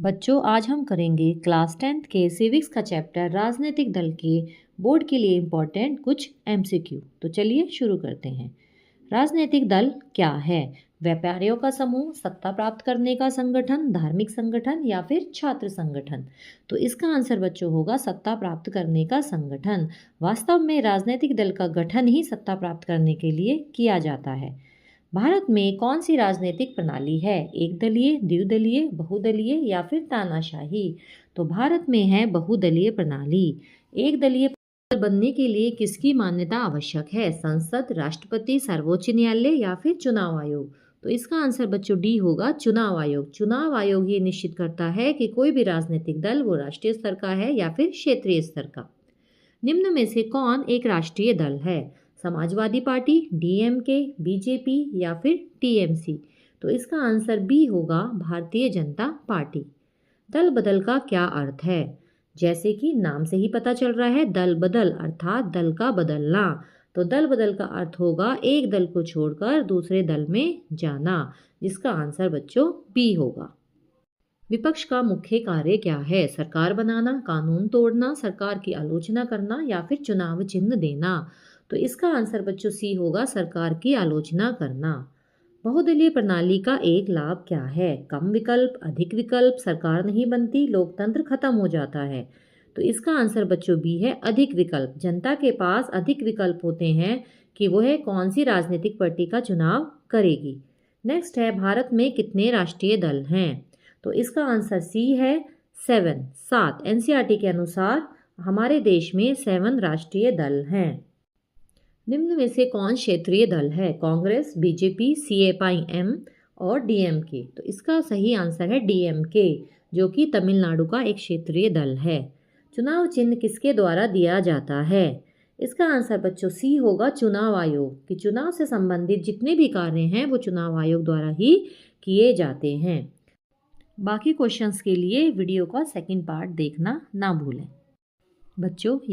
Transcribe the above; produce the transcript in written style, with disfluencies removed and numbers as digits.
बच्चों, आज हम करेंगे क्लास 10th के सिविक्स का चैप्टर राजनीतिक दल के बोर्ड के लिए इम्पोर्टेंट कुछ एमसीक्यू। तो चलिए शुरू करते हैं। राजनीतिक दल क्या है? व्यापारियों का समूह, सत्ता प्राप्त करने का संगठन, धार्मिक संगठन या फिर छात्र संगठन। तो इसका आंसर बच्चों होगा सत्ता प्राप्त करने का संगठन। वास्तव में राजनीतिक दल का गठन ही सत्ता प्राप्त करने के लिए किया जाता है। भारत में कौन सी राजनीतिक प्रणाली है? एक दलीय, द्विदलीय, बहुदलीय या फिर तानाशाही? तो भारत में है बहुदलीय प्रणाली। एक दलीय बनने के लिए किसकी मान्यता आवश्यक है? संसद, राष्ट्रपति, सर्वोच्च न्यायालय या फिर चुनाव आयोग? तो इसका आंसर बच्चों डी होगा, चुनाव आयोग। चुनाव आयोग ये निश्चित करता है कि कोई भी राजनीतिक दल वो राष्ट्रीय स्तर का है या फिर क्षेत्रीय स्तर का। निम्न में से कौन एक राष्ट्रीय दल है? समाजवादी पार्टी, डीएमके, बीजेपी या फिर टीएमसी? तो इसका आंसर बी होगा, भारतीय जनता पार्टी। दल बदल का क्या अर्थ है? जैसे कि नाम से ही पता चल रहा है, दल बदल अर्थात दल का बदलना। तो दल बदल का अर्थ होगा एक दल को छोड़कर दूसरे दल में जाना, जिसका आंसर बच्चों बी होगा। विपक्ष का मुख्य कार्य क्या है? सरकार बनाना, कानून तोड़ना, सरकार की आलोचना करना या फिर चुनाव चिन्ह देना? तो इसका आंसर बच्चों सी होगा, सरकार की आलोचना करना। बहुदलीय प्रणाली का एक लाभ क्या है? कम विकल्प, अधिक विकल्प, सरकार नहीं बनती, लोकतंत्र खत्म हो जाता है। तो इसका आंसर बच्चों बी है, अधिक विकल्प। जनता के पास अधिक विकल्प होते हैं कि वह कौन सी राजनीतिक पार्टी का चुनाव करेगी। नेक्स्ट है, भारत में कितने राष्ट्रीय दल हैं? तो इसका आंसर सी है, 7। एनसीईआरटी के अनुसार हमारे देश में 7 राष्ट्रीय दल हैं। निम्न में से कौन क्षेत्रीय दल है? कांग्रेस, बीजेपी, सीपीआईएम और डीएमके? तो इसका सही आंसर है डीएमके, जो कि तमिलनाडु का एक क्षेत्रीय दल है। चुनाव चिन्ह किसके द्वारा दिया जाता है? इसका आंसर बच्चों सी होगा, चुनाव आयोग। कि चुनाव से संबंधित जितने भी कार्य हैं वो चुनाव आयोग द्वारा ही किए जाते हैं। बाकी क्वेश्चंस के लिए वीडियो का सेकंड पार्ट देखना ना भूलें। बच्चों